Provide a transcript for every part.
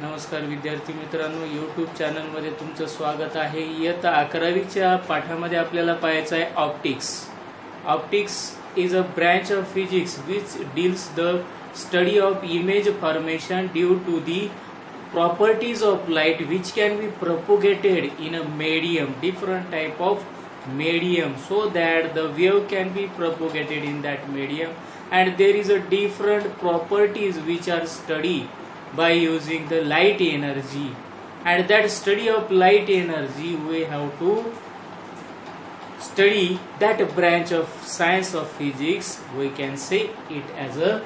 नमस्कार विद्यार्थी मित्रांनो, यूट्यूब चॅनलमध्ये तुमचं स्वागत आहे। इयत्ता 11वीच्या पाठामध्ये आपल्याला पाहायचं आहे optics. Optics is a branch of physics which deals the study of image formation due to the properties of light which can be propagated in a medium, different type of medium, so that the wave can be propagated in that medium, and there is a different properties which are studied by using the light energy, and that study of light energy we have to study that branch of science of physics. We can say it as a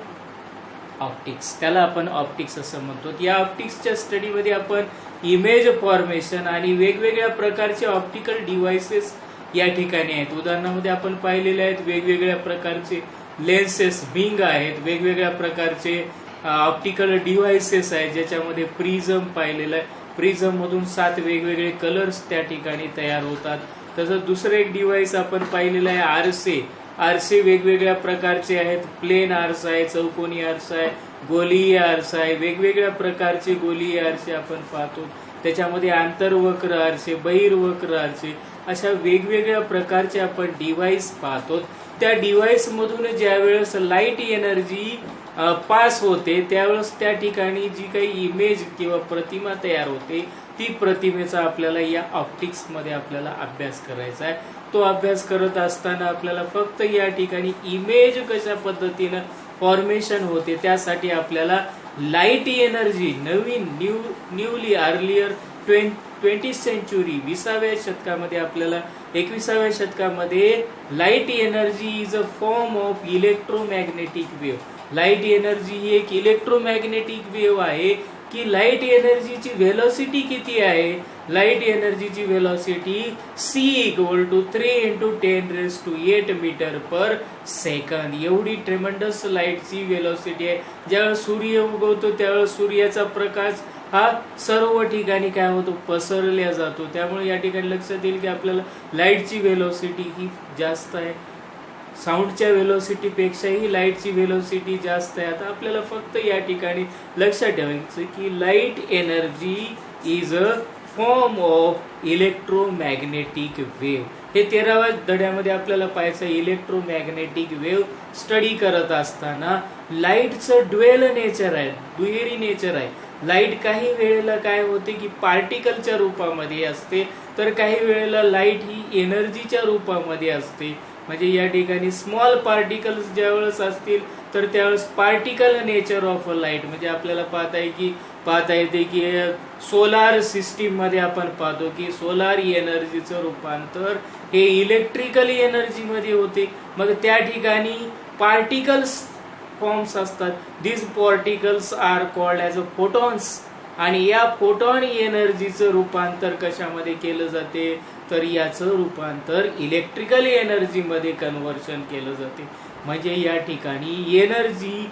optics, त्याला आपण optics असं म्हणतो। या ऑप्टिक्सच्या स्टडीमध्ये आपण image formation आणि वेगवेगळ्या प्रकारचे ऑप्टिकल डिव्हाइसेस या ठिकाणी आहेत। उदाहरणामध्ये आपण पाहिलेले आहेत वेगवेगळ्या प्रकारचे लेन्सेस, बिंग आहेत, वेगवेगळ्या प्रकारचे ऑप्टिकल डिव्हाइसेस आहेत, ज्याच्यामध्ये प्रिझम पाहिलेला आहे। प्रिझम मधून 7 वेगवेगळे कलर्स त्या ठिकाणी तयार होतात। तसंच दुसरं एक डिव्हाइस आपण पाहिलेलं आहे आरसे। आरसे वेगवेगळ्या प्रकारचे आहेत, प्लेन आरसा आहे, चौकोनी आरसा आहे, गोलीय आरसा आहे, वेगवेगळ्या प्रकारचे गोलीय आरसे आपण पाहतो। त्याच्यामध्ये आंतरवक्र आरसे, बहिर्वक्र आरसे, अशा वेगवेगळ्या प्रकारचे आपण डिव्हाइस पाहतो। त्या डिव्हाइस मधून ज्या वेळेस लाईट एनर्जी पास होते त्यावेळेस त्या ठिकाणी जी काही इमेज किंवा प्रतिमा तयार होते ती प्रतिमेचा आपल्याला या ऑप्टिक्स मध्ये आपल्याला अभ्यास करायचा आहे। तो अभ्यास करत असताना आपल्याला फक्त या ठिकाणी इमेज कशा पद्धतीने फॉर्मेशन होते त्यासाठी आपल्याला light energy newly earlier 20th century 20व्या शतकामध्ये आपल्याला 21व्या शतकामध्ये light energy is a form of electromagnetic wave. Light energy ही एक इलेक्ट्रोमॅग्नेटिक वेव्ह आहे की लाईट एनर्जीची व्हेलॉसिटी किती आहे? लाईट एनर्जीची velocity c = 3 × 10⁸ metre per second एवढी ट्रेमेंडस लाईटची व्हेलॉसिटी आहे। ज्यावेळेस सूर्य उगवतो त्यावेळेस सूर्याचा प्रकाश हा सर्व ठिकाणी काय होतो, पसरला जातो। त्यामुळे या ठिकाणी लक्षात येईल की आपल्याला लाईटची व्हेलॉसिटी ही जास्त आहे, साऊंडच्या व्हेलॉसिटी पेक्षाही लाईटची व्हेलॉसिटी जास्त आहे। आता आपल्याला फक्त या ठिकाणी लक्षात ठेवायचं की light energy is a form of electromagnetic wave. हे 13व्या धड्यामध्ये आपल्याला पाहायचं इलेक्ट्रोमॅग्नेटिक वेव्ह स्टडी करत असताना लाईटचं ड्युअल नेचर आहे, दुहेरी नेचर आहे। लाईट काही वेळेला काय होते की पार्टिकलच्या रूपामध्ये असते, तर काही वेळेला लाईट ही एनर्जीच्या रूपामध्ये असते। म्हणजे या ठिकाणी स्मॉल पार्टिकल्स ज्यावेळेस असतील तर त्यावेळेस पार्टिकल नेचर ऑफ लाईट म्हणजे आपल्याला पाहता येते की सोलार सिस्टीम मध्ये आपण पाहतो की सोलार एनर्जीचं रूपांतर हे इलेक्ट्रिकल एनर्जी मध्ये होते। मग त्या ठिकाणी पार्टिकल्स फॉर्म्स असतात। This particles are called as a photons, आणि या फोटॉन एनर्जीचं रूपांतर कशामध्ये केलं जाते, तर याचं रूपांतर इलेक्ट्रिकल एनर्जी मध्ये कन्व्हर्शन केलं जाते। म्हणजे या ठिकाणी energy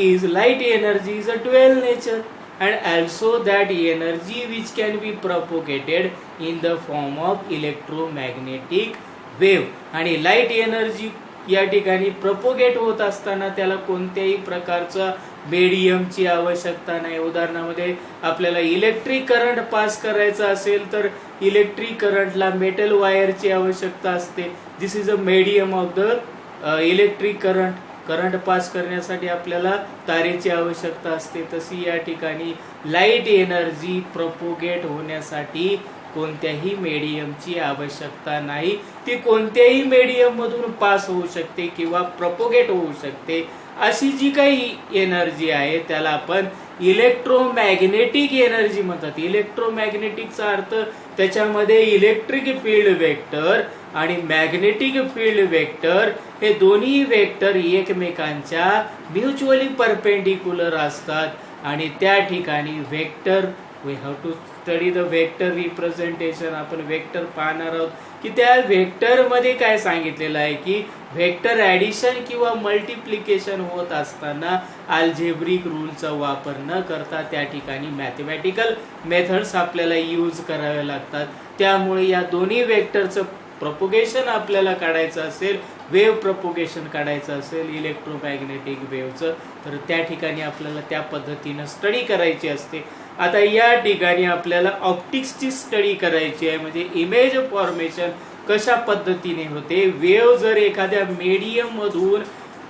is light energy is a dual nature and also that energy which can be propagated in the form of electromagnetic wave। आणि लाईट एनर्जी या ठिकाणी प्रोपोगेट होत असताना त्याला कोणत्याही प्रकारचा मीडियमची आवश्यकता नाही। उदाहरणामध्ये आपल्याला इलेक्ट्रिक करंट पास करायचा असेल तर इलेक्ट्रिक करंटला मेटल वायरची आवश्यकता असते। This is a medium of the electric current. Current pass करण्यासाठी आपल्याला तारेची आवश्यकता असते। तशी या ठिकाणी लाईट एनर्जी प्रोपोगेट होण्यासाठी कोणत्याही मीडियमची आवश्यकता नाही, ती कोणत्याही मीडियम मधून पास होऊ शकते किंवा प्रोपोगेट होऊ शकते। अशी जी काही एनर्जी आहे त्याला आपण इलेक्ट्रोमॅग्नेटिक एनर्जी म्हणतात। इलेक्ट्रोमॅग्नेटिकचा अर्थ त्याच्यामध्ये इलेक्ट्रिक फील्ड वेक्टर आणि मॅग्नेटिक फील्ड वेक्टर हे दोन्ही वेक्टर एकमेकांच्या म्युच्युअली परपेंडिक्युलर असतात। आणि त्या ठिकाणी vector we have to study the vector representation. आपण वेक्टर पाहणार आहोत की त्या वेक्टर मध्ये काय सांगितलेलं आहे की वेक्टर ऍडिशन किंवा मल्टिप्लिकेशन होत असताना अल्जेब्रिक रूलचा वापर न करता त्या ठिकाणी मॅथमॅटिकल मेथड्स आपल्याला यूज करावे लागतात। त्यामुळे या दोन्ही वेक्टरचं प्रोपोगेशन आपल्याला काढायचं असेल, वेव्ह प्रोपोगेशन काढायचं असेल इलेक्ट्रोमॅग्नेटिक वेव्हचं, तर त्या ठिकाणी आपल्याला त्या पद्धतीने स्टडी करायची असते। आता या ठिकाणी आपल्याला ऑप्टिक्सची स्टडी करायची आहे, म्हणजे इमेज फॉर्मेशन कशा पद्धतीने होते. वेव्ह जर एखाद्या मीडियम मधून,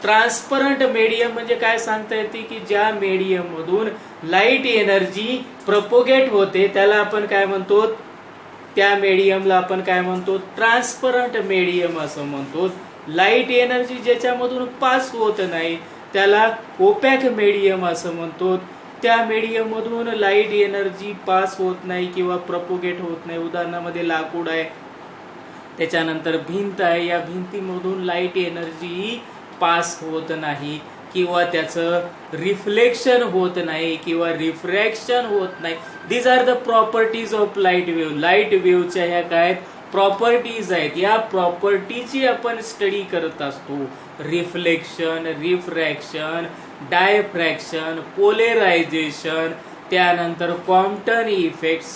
ट्रान्सपरंट मीडियम म्हणजे काय सांगता येते की ज्या मीडियम मधून लाईट एनर्जी प्रपोगेट होते त्याला आपण काय म्हणतो, त्या मीडियमला आपण काय म्हणतो, ट्रान्सपरंट मीडियम असं म्हणतो. लाईट एनर्जी ज्याच्यामधून पास होत नाही त्याला ओपॅक मीडियम असं म्हणतो. त्या मीडियम मधून लाईट एनर्जी पास होत नाही किंवा प्रपोगेट होत नाही, उदाहरणामध्ये लाकूड आहे, त्याच्यानंतर भिंत आहे, या भिंतीमधून लाईट एनर्जी पास होत नाही किंवा त्याचं रिफ्लेक्शन होत नाही किंवा रिफ्रॅक्शन होत नाही. These are the properties of light wave. Light वेव्हच्या ह्या काय प्रॉपर्टीज आहेत, या प्रॉपर्टीची आपण स्टडी करत असतो. रिफ्लेक्शन, रिफ्रॅक्शन, डायफ्रॅक्शन, पोलरायझेशन, त्यानंतर क्वांटम इफेक्ट्स,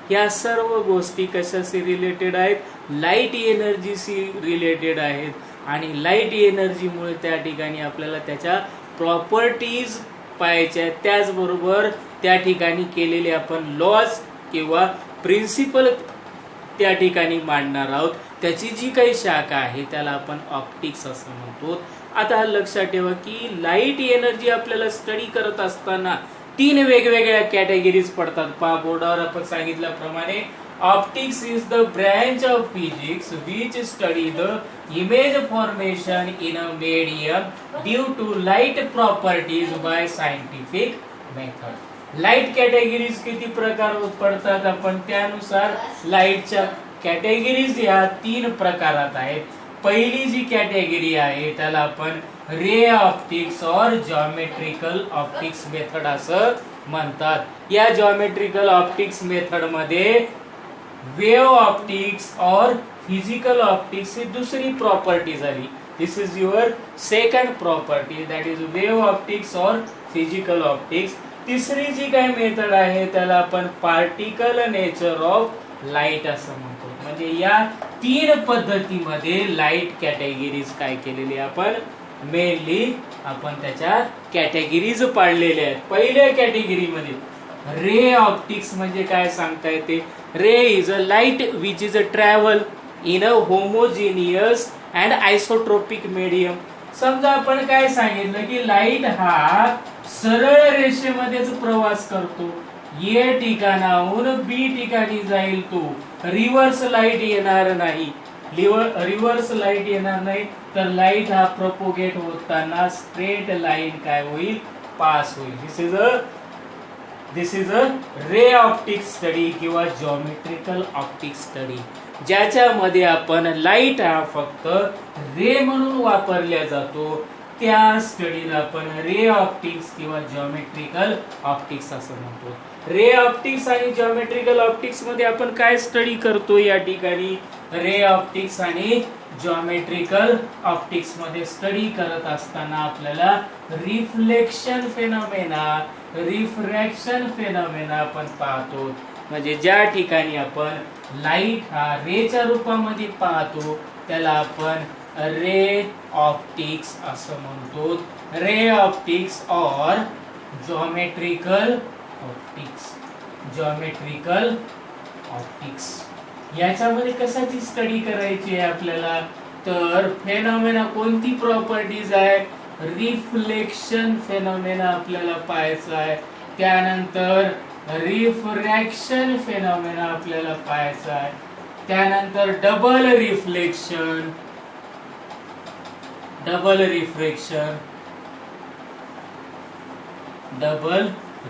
ह्या सर्व गोष्टी कशाशी रिलेटेड आहेत, लाईट एनर्जीशी रिलेटेड आहेत. आणि लाईट एनर्जीमुळे त्या ठिकाणी आपल्याला त्याच्या प्रॉपर्टीज पाहायच्या आहेत. त्याचबरोबर त्या ठिकाणी केलेले आपण लॉज किंवा प्रिन्सिपल त्या ठिकाणी मांडणार आहोत. त्याची जी काही शाखा आहे त्याला आपण ऑप्टिक्स असं म्हणतो. आता लक्षात ठेवा की लाईट एनर्जी आपल्याला स्टडी करत असताना 3 वेगवेगळ्या कॅटेगरीज पडतात. पहा बोर्डावर आपण सांगितल्याप्रमाणे optics is the branch of physics which study the image formation in a medium due to light properties by scientific method. Light categories किती प्रकार पडतात, आपण त्यानुसार लाईटच्या कॅटेगरीज या 3 प्रकारात आहेत. पहिली जी कॅटेगरी आहे त्याला आपण रे ऑप्टिक्स और जॉमेट्रिकल ऑप्टिक्स मेथड असं म्हणतात. या जॉमेट्रिकल ऑप्टिक्स मेथड मध्ये वेव्ह ऑप्टिक्स और फिजिकल ऑप्टिक्स ही दुसरी प्रॉपर्टी झाली. This is your second property, that is wave optics और फिजिकल ऑप्टिक्स. तिसरी जी काही मेथड आहे त्याला आपण पार्टिकल नेचर ऑफ लाईट असं म्हणतो. म्हणजे या 3 पद्धतीमध्ये लाईट कॅटेगरीज काय केलेली आपण मेनली आपण त्याच्या कॅटेगरीज पाडलेल्या आहेत. पहिल्या कॅटेगरीमध्ये रे ऑप्टिक्स म्हणजे काय सांगता येते. Ray is a light which is a travel in a homogeneous and isotropic medium. समजा आपण काय सांगितलं की लाईट हा सरळ रेषेमध्येच प्रवास करतो, ए ठिकाणाहून बी ठिकाणी जाईल, तो रिव्हर्स लाईट येणार नाही. रिव्हर्स लाईट येणार नाही तर लाईट हा प्रपोगेट होताना स्ट्रेट लाईन काय होईल, पास होईल. This is a ray optics study किंवा जॉमेट्रिकल ऑप्टिक्स स्टडी, ज्याच्यामध्ये आपण लाईट हा फक्त रे म्हणून वापरला जातो. त्या स्टडीला आपण रे ऑप्टिक्स किंवा जॉमेट्रिकल ऑप्टिक्स असं म्हणतो. रे ऑप्टिक्स आणि जॉमेट्रिकल ऑप्टिक्स मध्ये आपण काय स्टडी करतो या ठिकाणी. रे ऑप्टिक्स आणि जॉमेट्रिकल ऑप्टिक्स मध्ये स्टडी करत असताना आपल्याला रिफ्लेक्शन फेनॉमेना, रिफ्रॅक्शन फेनॉमेना आपण पाहतो. म्हणजे ज्या ठिकाणी आपण लाईट हा रेच्या रूपामध्ये पाहतो त्याला आपण रे ऑप्टिक्स असं म्हणतो. रे ऑप्टिक्स और जॉमेट्रिकल ऑप्टिक्स. जॉमेट्रिकल ऑप्टिक्स याच्यामध्ये कशाची स्टडी करायची आहे आपल्याला, तर फेनॉमेना कोणती प्रॉपर्टीज आहे, रिफ्लेक्शन फेनॉमेना आपल्याला पाहायचा आहे. त्यानंतर रिफ्रॅक्शन फेनॉमेना आपल्याला पाहायचा आहे. त्यानंतर double reflection, double refraction, double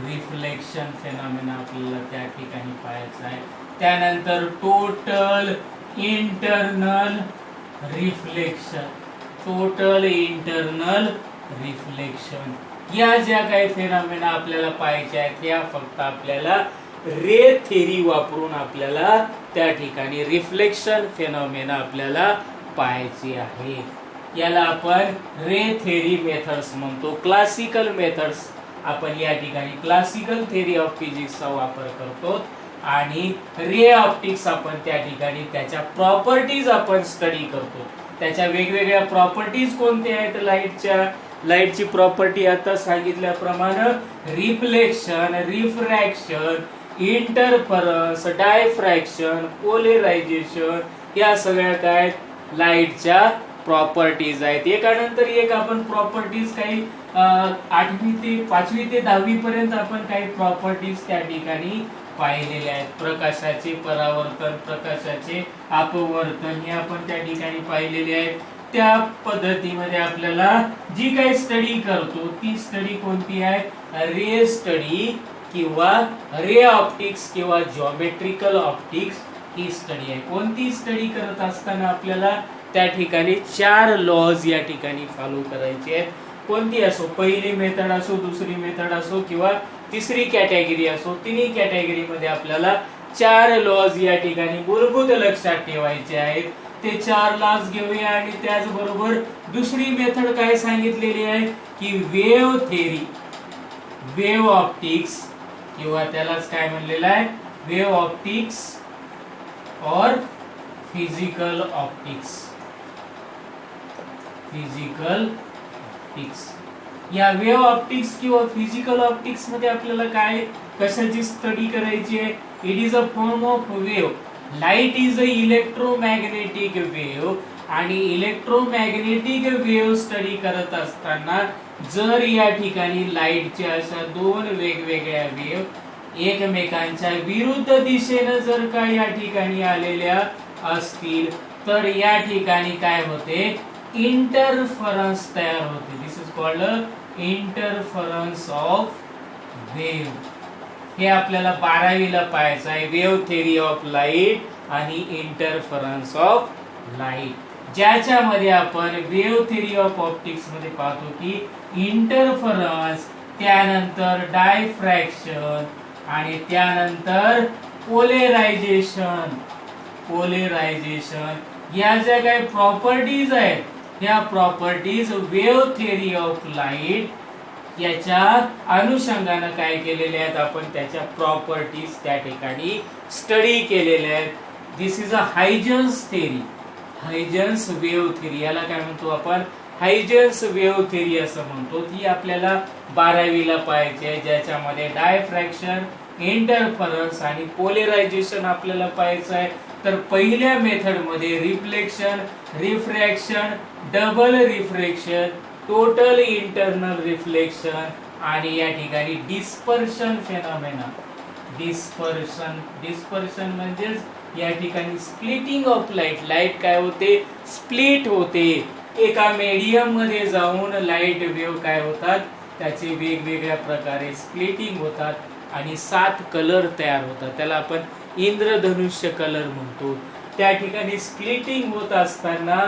reflection phenomena आपल्याला त्या ठिकाणी पाहायचा आहे. त्यानंतर total internal reflection, total internal reflection. या ज्या काही फेनॉमेना आपल्याला पाहायच्या आहेत या फक्त आपल्याला रे थेरी वापरून आपल्याला त्या ठिकाणी रिफ्लेक्शन फेनॉमेना आपल्याला पाहायची आहे. याला आपण रे थेरी मेथड्स म्हणतो. क्लासिकल मेथड्स आपण या ठिकाणी क्लासिकल थेरी ऑफ फिजिक्सचा वापर करतो आणि रे ऑप्टिक्स आपण त्या ठिकाणी त्याच्या प्रॉपर्टीज आपण स्टडी करतो. त्याच्या वेगवेगळ्या प्रॉपर्टीज कोणत्या आहेत लाईटच्या, लाईटची प्रॉपर्टी आता सांगितल्याप्रमाणे रिफ्लेक्शन, रिफ्रॅक्शन, इंटरफरन्स, डायफ्रॅक्शन, पोलरायझेशन या सगळ्या काय लाईटच्या प्रॉपर्टीज आहेत. एकानंतर एक आपण प्रॉपर्टीज काही 8वी ते 5वी ते 10वी पर्यंत आपण काही प्रॉपर्टीज त्या ठिकाणी पाहिलेले आहेत. प्रकाशाचे परावर्तन, प्रकाशाचे अपवर्तन हे आपण त्या ठिकाणी पाहिलेले आहेत. त्या पद्धतीमध्ये आपल्याला जी काही स्टडी करतो ती स्टडी कोणती आहे? रे स्टडी किंवा रे ऑप्टिक्स किंवा जॉमेट्रिकल ऑप्टिक्स ही स्टडी आहे. कोणती स्टडी करत असताना आपल्याला त्या ठिकाणी 4 लॉज या ठिकाणी फॉलो करायचे आहेत. कोणती असो, पहिली मेथड असो, दुसरी मेथड असो किंवा तिसरी कॅटेगरी असो, तिन्ही कॅटेगरी मध्ये आपल्याला 4 लॉज या ठिकाणी मूलभूत लक्षात ठेवायचे आहेत. ते 4 लॉज घेऊया आणि त्याचबरोबर दुसरी मेथड काय सांगितलेली आहे की वेव्ह थेरी, वेव्ह ऑप्टिक्स किंवा त्यालाच काय म्हणलेलं आहे वेव्ह ऑप्टिक्स और फिजिकल ऑप्टिक्स. फिजिकल ऑप्टिक्स या वेव्ह ऑप्टिक्स किंवा फिजिकल ऑप्टिक्स मध्ये आपल्याला काय कशाची स्टडी करायची आहे? It is a form of wave. Light is a electromagnetic wave आणि इलेक्ट्रोमॅग्नेटिक वेव्ह स्टडी करत असताना जर या ठिकाणी लाईटच्या अशा 2 वेगवेगळ्या वेव्ह एकमेकांच्या विरुद्ध दिशेने जर का या ठिकाणी आलेल्या असतील तर या ठिकाणी काय होते? इंटरफरन्स तयार होते. This is called interference of wave. हे आपल्याला 12वी ला पाहायचं आहे. वेव्ह थेरी ऑफ लाईट आणि इंटरफरन्स ऑफ लाईट, ज्याच्यामध्ये आपण वेव्ह थेरी ऑफ ऑप्टिक्स मध्ये पाहतो की इंटरफरन्स, त्यानंतर डायफ्रॅक्शन आणि त्यानंतर पोलरायझेशन. पोलरायझेशन या ज्या काही प्रॉपर्टीज आहेत या properties wave theory of light याच्या अनुषंगाने काय केलेले आहेत? आपण त्याच्या प्रॉपर्टीज त्या ठिकाणी स्टडी केलेल्या आहेत. This is a Huygens theory. Huygens wave theory याला काय म्हणतो आपण? हायजन्स वेव्ह थेरी असं म्हणतो. ती आपल्याला 12वी ला पाहायची आहे, ज्याच्यामध्ये डायफ्रॅक्शन, इंटरफरन्स आणि पोलरायझेशन आपल्याला पाहायचं आहे. तर पहिल्या मेथड मध्ये reflection, refraction, double refraction, total internal reflection आणि या ठिकाणी डिस्पर्शन फेनॉमेना. डिस्पर्शन म्हणजे या ठिकाणी स्प्लिटिंग ऑफ लाईट. लाईट काय होते? स्प्लिट होते. एका मीडियम मध्ये जाऊन लाईट वेव्ह काय होतात? त्याचे वेगवेगळ्या प्रकारे स्प्लिटिंग होतात आणि 7 कलर तयार होतात. त्याला आपण इंद्रधनुष्य कलर म्हणतो. त्या ठिकाणी स्प्लिटिंग होत असताना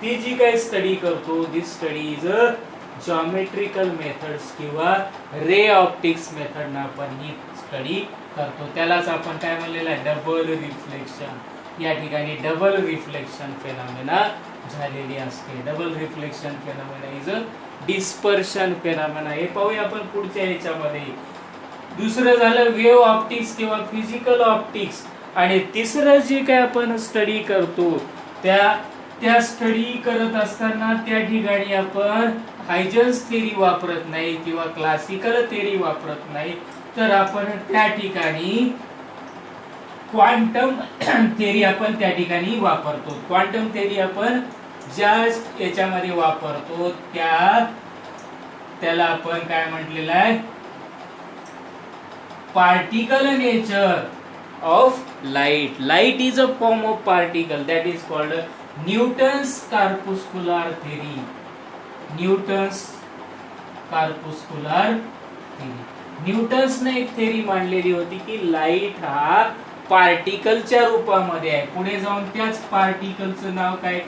ती जी काही स्टडी करतो, this study is a geometrical methods किंवा रे ऑप्टिक्स मेथड ना आपण ही स्टडी करतो. त्यालाच आपण काय म्हणलेलं आहे? Double reflection. या ठिकाणी डबल रिफ्लेक्शन फेनॉमेना झालेली असते. Double reflection phenomena is a dispersion phenomena. हे पाहूया आपण पुढच्या ह्याच्यामध्ये. दुसरं झालं वेव्ह ऑप्टिक्स किंवा फिजिकल ऑप्टिक्स आणि तिसरं जे काय आपण स्टडी करतो त्या स्टडी करत असताना त्या ठिकाणी आपण हायजन्स थेरी वापरत नाही किंवा क्लासिकल थेरी वापरत नाही, तर आपण त्या ठिकाणी क्वांटम थेरी आपण त्या ठिकाणी वापरतो. क्वांटम थेरी आपण ज्या याच्यामध्ये वापरतो त्याला आपण काय म्हटलेलं आहे? Particle nature of light. Light is a form of particle that is called Newton's corpuscular theory. Newton's corpuscular theory. न्यूटन्सने एक थेरी मांडलेली होती की लाइट हा पार्टिकलच्या रूपामध्ये आहे. पुढे जाऊन त्याच पार्टिकलचं नाव काय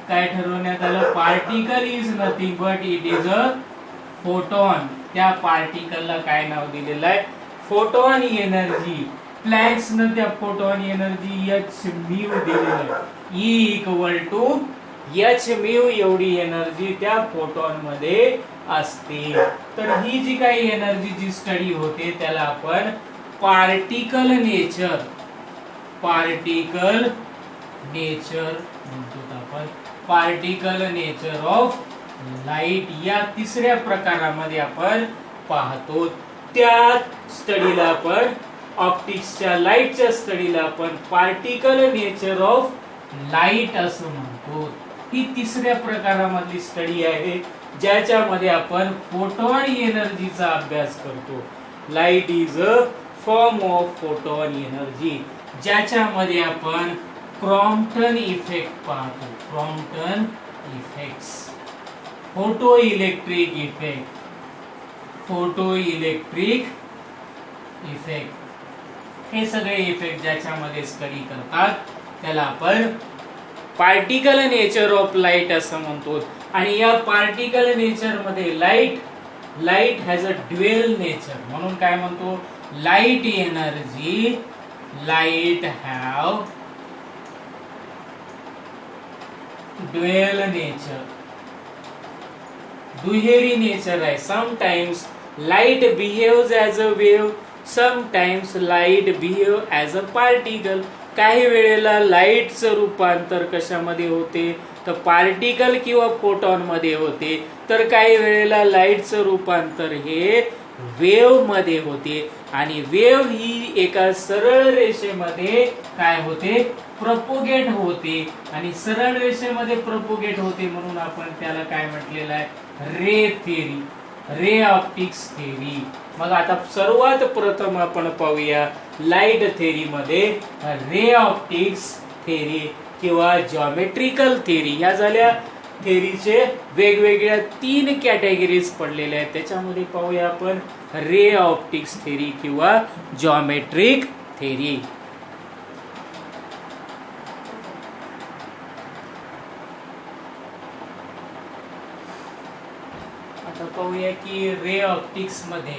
ठरवण्यात आलं? Particle is nothing but it is a photon. त्या पार्टिकलला काय नाव दिलेलं आहे? Photon energy. प्लँक्सने त्या फोटॉन एनर्जी एच म्यू दिलेलं आहे. E equal to h mu एवढी एनर्जी त्या फोटॉन मध्ये असते. तर ही जी काही एनर्जी जी स्टडी होते त्याला आपण पार्टिकल नेचर म्हणतो. आपण पार्टिकल नेचर ऑफ लाईट या तिसऱ्या प्रकारामध्ये आपण पाहतो. त्या स्टडीला आपण ऑप्टिक्सच्या लाईटच्या स्टडीला आपण पार्टिकल नेचर ऑफ लाईट असं म्हणतो. ही तिसऱ्या प्रकारामधली स्टडी आहे ज्याच्यामध्ये आपण फोटॉन एनर्जीचा अभ्यास करतो. Light is a form of photon energy, ज्याच्यामध्ये आपण क्रॉम्प्टन इफेक्ट पाहतो. Crompton effects, photo electric effect, photo electric effect, हे सगळे इफेक्ट ज्याच्यामध्ये स्टडी करतात त्याला आपण पार्टिकल नेचर ऑफ लाईट असं म्हणतो. आणि या पार्टिकल नेचर मध्ये light has a dual nature, म्हणून काय म्हणतो, light energy, light have dual nature, दुहेरी नेचर आहे. Sometimes light behaves as a wave, sometimes light behave as a particle. काही वेळेला लाईटचं रूपांतर कशामध्ये होते, तर पार्टिकल किंवा फोटॉन मध्ये होते, तर काही वेळेला लाईटचं रूपांतर हे वेव्ह मध्ये होते. आणि वेव्ह ही एका सरळ रेषेमध्ये काय होते, प्रपोगेट होते. आणि सरळ रेषेमध्ये प्रपोगेट होते म्हणून आपण त्याला काय म्हटलेलं आहे, रे थेरी, रे ऑप्टिक्स थेरी. मग आता सर्वात प्रथम आपण पाहूया लाईट थेरी मध्ये रे ऑप्टिक्स थेरी किंवा जॉमेट्रिकल थेरी. ह्या झाल्या थेरीचे वेगवेगळ्या 3 कॅटेगरीज पडलेल्या आहेत. त्याच्यामध्ये पाहूया आपण रे ऑप्टिक्स थेरी किंवा जॉमेट्रिक थेरी. आता पाहूया की रे ऑप्टिक्स मध्ये,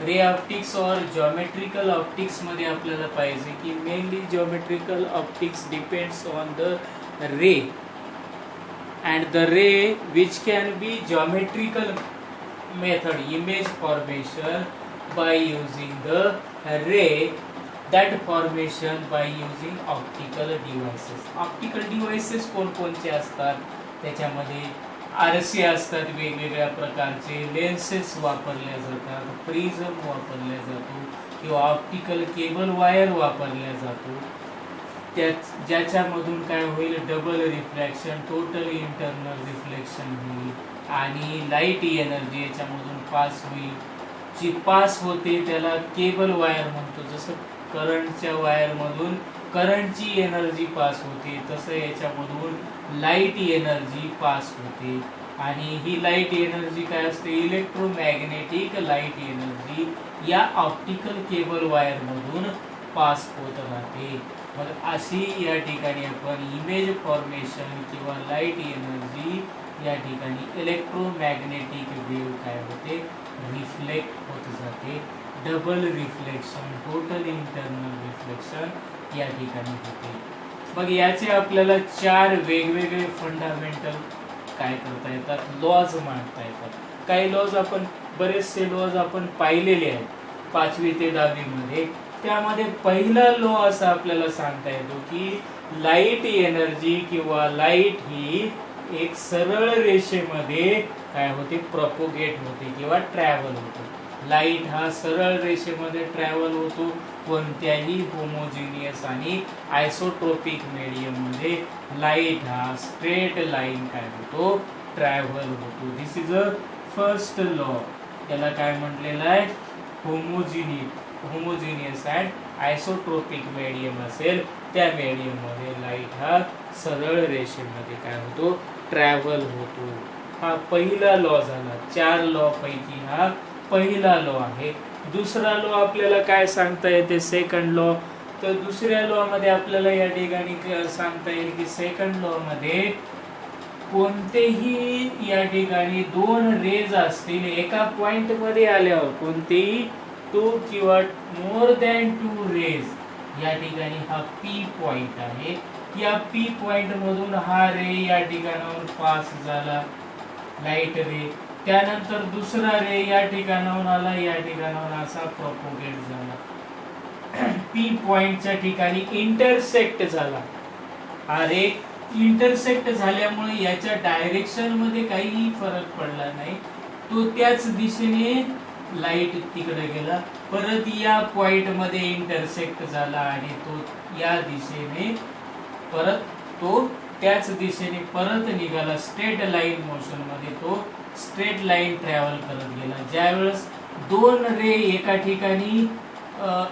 रे ऑप्टिक्स और जॉमेट्रिकल ऑप्टिक्स मध्ये आपल्याला पाहिजे की mainly geometrical optics depends on the ray and the ray which can be geometrical method, image formation by using the ray, that formation by using optical devices. Optical devices कोणकोणते असतात, त्याच्यामध्ये आरसे असतात, वेगवेगळ्या प्रकारचे लेन्सेस वापरल्या जातात, प्रिझम वापरल्या जातो किंवा ऑप्टिकल केबल वायर वापरल्या जातो. ज्याच्यामधून काय होईल, double reflection, total internal reflection होईल आणि लाईट एनर्जी याच्यामधून पास होईल. जी पास होते त्याला केबल वायर म्हणतो. जसं करंटच्या वायर मधून करंटची एनर्जी पास होते, तसं याच्यामधून लाईट एनर्जी पास होते. आणि ही लाईट एनर्जी काय असते, इलेक्ट्रोमॅग्नेटिक लाईट एनर्जी या ऑप्टिकल केबल वायर मधून पास होत राहते. मग अशी या ठिकाणी आपण इमेज फॉर्मेशन किंवा लाईट एनर्जी या ठिकाणी इलेक्ट्रोमॅग्नेटिक वेव्ह काय होते, रिफ्लेक्ट होत जाते. Double reflection, total internal reflection या ठिकाणी होते. मग याचे आपल्याला 4 वेगवेगळे फंडामेंटल काय करता येतात, लॉज मांडता येतात. काही लॉज आपण, बरेचसे लॉज आपण पाहिलेले आहेत 5वी ते 10वी मध्ये. त्यामध्ये पहिला लॉ असा आपल्याला सांगता येतो की लाईट एनर्जी किंवा लाईट ही एक सरळ रेषेमध्ये काय होते, प्रपोगेट होते किंवा ट्रॅव्हल होते. लाईट हा सरळ रेषेमध्ये ट्रॅव्हल होतो कोणत्याही होमोजिनियस आणि आयसोट्रोपिक मीडियम मध्ये. लाईट हा स्ट्रेट लाईन काय होतो, ट्रॅव्हल होतो. दिस इज अ फर्स्ट लॉ. त्याला काय म्हटलेलं आहे, होमोजिनियस अँड आयसोट्रोपिक मीडियम असेल त्या मीडियम मध्ये लाईट हा सरळ रेषेमध्ये काय होतो, ट्रॅव्हल होतो. हा पहिला लॉ झाला. 4 लॉ पैकी हा पहिला लॉ आहे. दुसरा लॉ आपल्याला काय सांगता येते, सेकंड लॉ. तर दुसऱ्या लॉ मध्ये आपल्याला या ठिकाणी सांगता येईल की सेकंड लॉ मध्ये कोणतेही या ठिकाणी 2 रेज असतील एका पॉइंट मध्ये आल्यावर, कोणतेही 2 किंवा मोर दॅन 2 रेज या ठिकाणी हा पी पॉइंट आहे. या पी पॉइंट मधून हा रे या ठिकाणावर पास झाला, लाईट रे. त्यानंतर दुसरा रे या ठिकाणाहून आला, या ठिकाणाहून असा प्रोपोगेट झाला. पी पॉइंटच्या ठिकाणी इंटरसेक्ट झाला. हा रे इंटरसेक्ट झाल्यामुळे याच्या डायरेक्शन मध्ये काहीही फरक पडला नाही, तो त्याच दिशेने लाईट तिकडे गेला, परत या पॉइंट मध्ये इंटरसेक्ट झाला आणि तो या दिशेने परत तो त्याच दिशेने परत निघाला, स्ट्रेट लाईन मोशन मध्ये तो स्ट्रेट लाईन ट्रॅव्हल करत गेला. ज्यावेळेस दोन रे एका ठिकाणी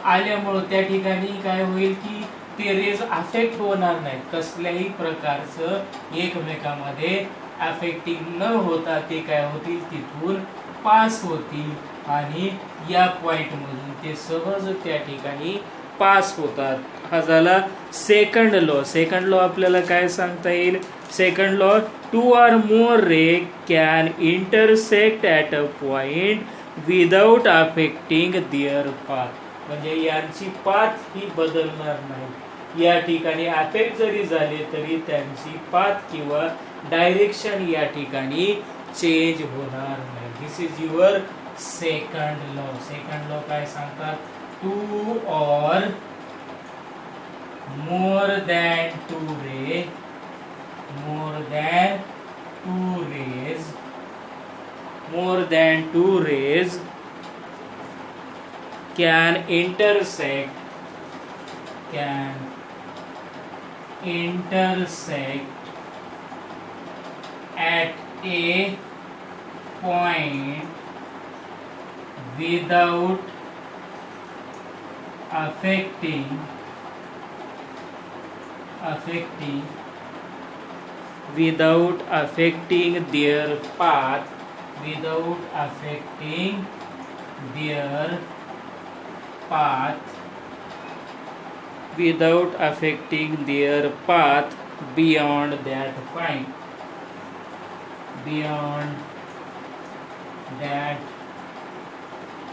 आल्यामुळे त्या ठिकाणी काय होईल की ते रेज अफेक्ट होणार नाहीत, कसल्याही प्रकारचं एकमेकांमध्ये अफेक्टिंग न होता ते काय होतील, तिथून पास होतील आणि या पॉइंट मधून ते सहज त्या ठिकाणी पास होतात. हा झाला सेकंड लॉ. सेकंड लॉ आपल्याला काय सांगता येईल? Second law, two or more ray can intersect at a point without affecting their path. म्हणजे यांची पाथ ही बदलणार नाही, या ठिकाणी अफेक्ट जरी झाले तरी त्यांची पाथ किंवा डायरेक्शन या ठिकाणी चेंज होणार नाही. This is your second law. Second law काय सांगतात? Two or more than two ray, more than two rays, more than two rays can intersect at a point without affecting their path, without affecting their path, without affecting their path beyond that point, beyond that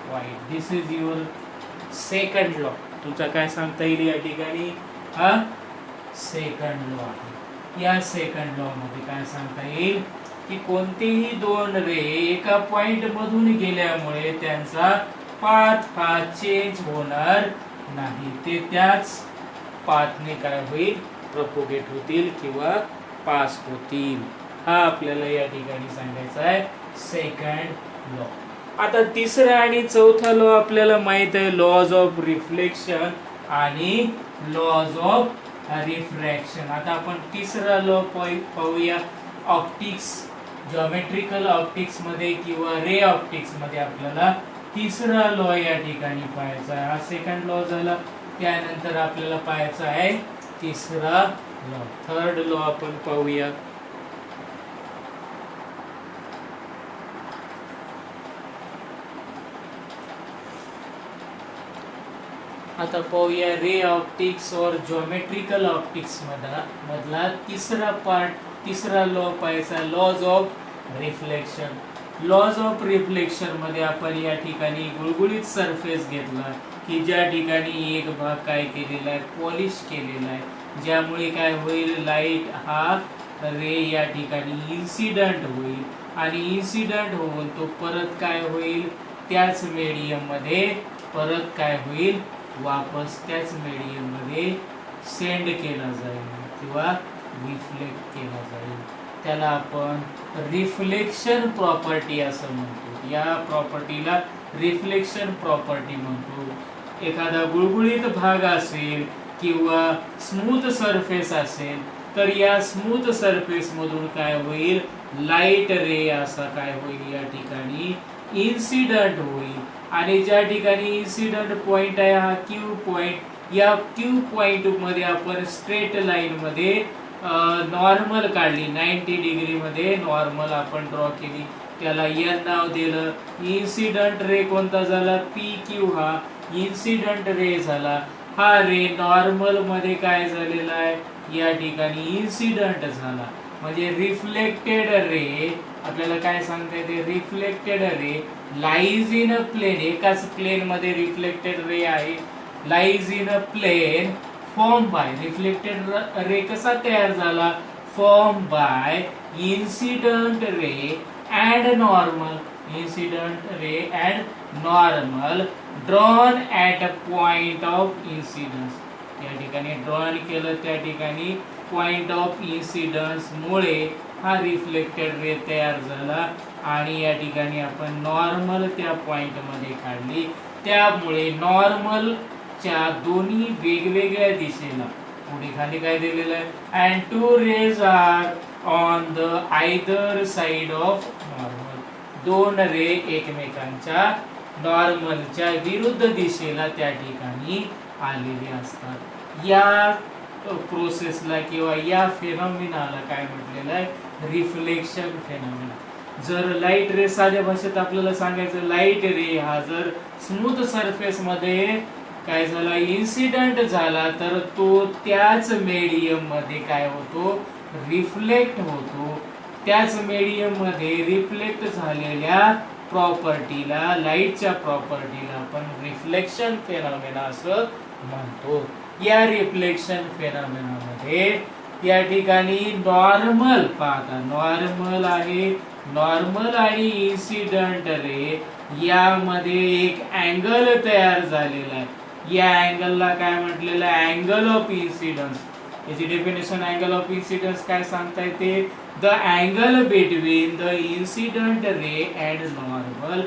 point. This is your second law. तुमचा काय सांगता येईल या ठिकाणी? हा second law आहे. या second law मध्ये काय सांगता येईल की कोणतेही दोन रे एका पॉइंट मधून गेल्यामुळे त्यांचा पाथ हा चेंज होणार नाही, ते त्याच पाथने काय होईल, प्रोपोगेट होतील किंवा पास होतील. हा आपल्याला या ठिकाणी सांगायचा आहे सेकंड लॉ. आता तिसरा आणि चौथा लॉ आपल्याला माहित आहे, लॉज ऑफ रिफ्लेक्शन आणि लॉज ऑफ रिफ्रॅक्शन. आता आपण तिसरा लॉ पाहूया. ऑप्टिक्स, जॉमेट्रिकल ऑप्टिक्स मध्ये किंवा रे ऑप्टिक्स मध्ये आपल्याला तिसरा लॉ या ठिकाणी पाहायचा आहे. हा सेकंड लॉ झाला. त्यानंतर आपल्याला पाहायचा आहे तिसरा लॉ. थर्ड लॉ आपण पाहूया. आता पाहूया रे ऑप्टिक्स और ज्योमेट्रिकल ऑप्टिक्स मधला तिसरा पार्ट, तिसरा लॉ पाहायचा, laws of reflection. Laws of reflection मध्ये आपण या ठिकाणी गुळगुळीत सरफेस घेतला की ज्या ठिकाणी एक भाग काय केलेला आहे, पॉलिश केलेला आहे, ज्यामुळे काय होईल, लाईट हा रे या ठिकाणी इन्सिडंट होईल आणि इन्सिडंट होऊन तो परत काय होईल, त्याच मीडियम मध्ये परत काय होईल, वापस त्याच मीडियम मध्ये सेंड केला जाईल किंवा रिफ्लेक्ट केला जाईल. त्याला आपण रिफ्लेक्शन प्रॉपर्टी असं म्हणतो. या प्रॉपर्टीला रिफ्लेक्शन प्रॉपर्टी म्हणतो. एखादा गुळगुळीत भाग असेल किंवा स्मूथ सरफेस असेल तर या स्मूथ सरफेस मधून काय होईल, लाईट रे असा काय होईल, या ठिकाणी इन्सिडंट होईल आणि ज्या ठिकाणी इन्सिडंट पॉइंट आहे हा क्यू पॉइंट, या क्यू पॉइंट मध्ये आपण स्ट्रेट लाईन मध्ये नॉर्मल काढली, 90 डिग्री मध्ये नॉर्मल आपण ड्रॉ केली, त्याला एन नाव दिलं. इन्सिडंट रे कोणता झाला, पी क्यू हा इन्सिडंट रे झाला. हा रे नॉर्मल मध्ये काय झालेला आहे, या ठिकाणी इन्सिडंट झाला. म्हणजे रिफ्लेक्टेड रे आपल्याला काय सांगता येते, reflected ray lies in a plane, एकाच प्लेन मध्ये रिफ्लेक्टेड रे आहे, lies in a plane form by, reflected ray कसा तयार झाला, form by incident ray and normal, incident ray and normal drawn at a point of incidence. या ठिकाणी drawn केलं त्या ठिकाणी पॉइंट ऑफ इन्सिडन्स मुळे हा रिफ्लेक्टेड रे तयार झाला आणि या ठिकाणी आपण नॉर्मल त्या पॉइंट मध्ये काढली. त्यामुळे नॉर्मलच्या दोन्ही वेगवेगळ्या दिशेला पुढे खाली काय दिलेलं आहे, and two rays are on the either side of normal. दोन रे एकमेकांच्या नॉर्मलच्या विरुद्ध दिशेला त्या ठिकाणी आलेले असतात. या प्रोसेसला किंवा या फेनॉमिनाला काय म्हटलेलं आहे, रिफ्लेक्शन फेनॉमिना. जर लाईट रे, साध्या भाषेत आपल्याला सांगायचं, लाईट रे हा जर स्मूथ सरफेस मध्ये काय झाला, इन्सिडेंट झाला, तर तो त्याच मीडियम मध्ये काय होतो, रिफ्लेक्ट होतो. त्याच मीडियम मध्ये रिफ्लेक्ट झालेल्या प्रॉपर्टीला, लाईटच्या प्रॉपर्टीला आपण रिफ्लेक्शन फेनॉमिना असं म्हणतो. या रिफ्लेक्शन फेनॉमिना मध्ये या ठिकाणी नॉर्मल पाहता, नॉर्मल आहे, नॉर्मल आणि इन्सिडेंट रे यामध्ये एक अँगल तयार झालेला आहे. या अँगलला काय म्हटलेलं आहे, अँगल ऑफ इन्सिडन्स. याची डेफिनेशन अँगल ऑफ इन्सिडन्स काय सांगता येते, the angle between the incident ray and normal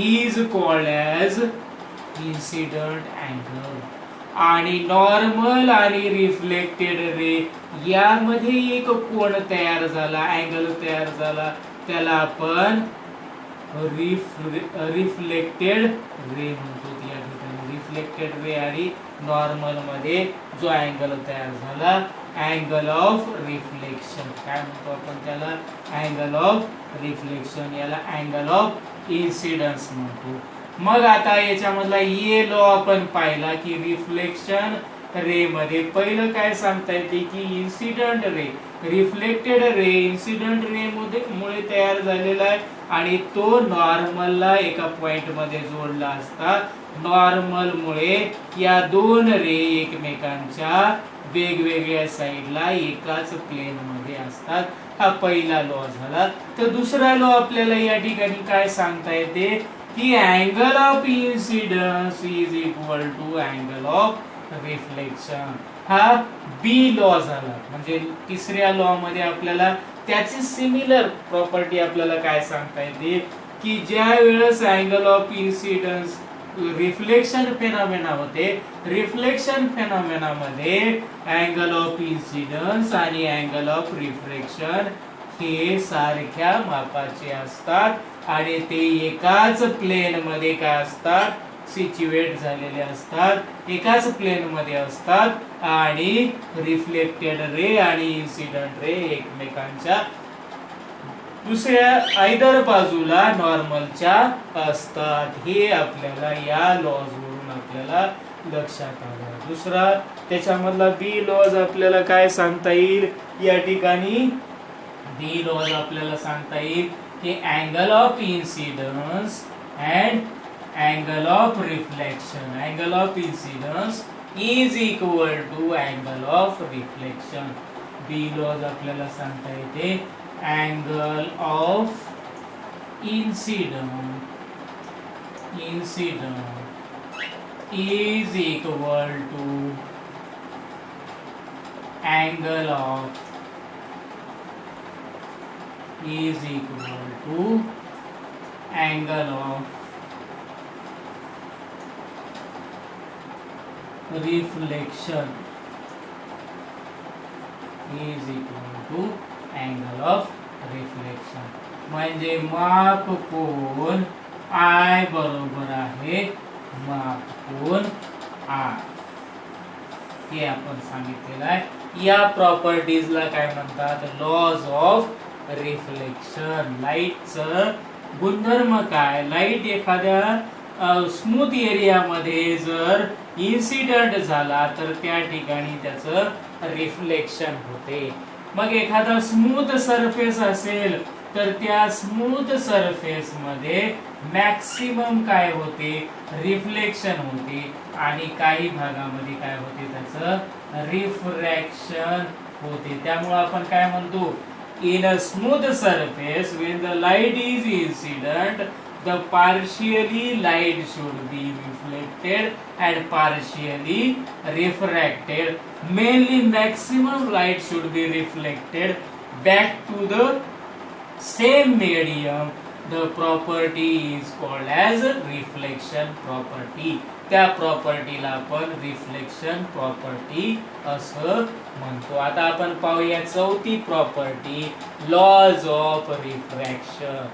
is called as incident angle. आणि नॉर्मल आणि रिफ्लेक्टेड रे यामध्ये एक कोन तयार झाला, अँगल तयार झाला, त्याला आपण रिफ्लेक्टेड रे म्हणतो. या ठिकाणी रिफ्लेक्टेड रे आणि नॉर्मल मध्ये जो अँगल तयार झाला, अँगल ऑफ रिफ्लेक्शन काय म्हणतो आपण त्याला, अँगल ऑफ रिफ्लेक्शन. याला अँगल ऑफ इन्सिडन्स म्हणतो. मग आता याच्यामधला ये लॉ आपण पाहिला की रिफ्लेक्शन रे मध्ये पहिलं काय सांगता येते की incident ray, reflected ray incident ray मुळे तयार झालेला आहे आणि तो नॉर्मलला एका पॉइंट मध्ये जोडला असता. नॉर्मल मुळे या दोन रे एकमेकांच्या वेगवेगळ्या साइडला एकाच प्लेन मध्ये असतात. हा पहिला लॉ झाला. तर दुसरा लॉ आपल्याला या ठिकाणी काय सांगता येते की angle of incidence is equal to angle of reflection. हा बी लॉ झाला. म्हणजे तिसऱ्या लॉ मध्ये आपल्याला त्याची सिमिलर प्रॉपर्टी आपल्याला काय सांगता येते की ज्या वेळेस angle of incidence reflection phenomena होते, रिफ्लेक्शन फेनॉमेना मध्ये अँगल ऑफ इन्सिडन्स आणि अँगल ऑफ रिफ्लेक्शन हे सारख्या मापाचे असतात आणि ते एकाच प्लेन मध्ये काय असतात, सिच्युएट झालेले असतात, एकाच प्लेन मध्ये असतात आणि रिफ्लेक्टेड रे आणि इन्सिडेंट रे एकमेकांच्या दुसऱ्या आयदर बाजूला नॉर्मलच्या असतात. हे आपल्याला या लॉज वरून आपल्याला लक्षात आलं. दुसरा त्याच्यामधला बी लॉज आपल्याला काय सांगता येईल, या ठिकाणी बी लॉज आपल्याला सांगता येईल की angle of incidence and angle of reflection, angle of incidence is equal to angle of reflection. B laws आपल्याला सांगता येते angle of incidence is equal to angle of is equal to angle of reflection is equal to angle of reflection. म्हणजे माप कोन I बरोबर आहे माप कोन R. हे आपण सांगितलेलं आहे. या प्रॉपर्टीजला काय म्हणतात, लॉज ऑफ रिफ्लेक्शन. लाईटचं गुणधर्म काय, लाईट एखाद्या स्मूथ एरियामध्ये जर इन्सिडेंट झाला तर त्या ठिकाणी त्याचं रिफ्लेक्शन होते. मग एखादा स्मूथ सरफेस असेल तर त्या स्मूथ सरफेस मध्ये मॅक्सिमम काय होते, रिफ्लेक्शन होते आणि काही भागामध्ये काय होते, त्याचं रिफ्रॅक्शन होते. त्यामुळे आपण काय म्हणतो, in a smooth surface when the light is incident the partially light should be reflected and partially refracted. Mainly maximum light should be reflected back to the same medium. The property is called as reflection property. त्या प्रॉपर्टीला आपण reflection property असं म्हणतो. आता आपण पाहूया चौथी property, lodge of refraction.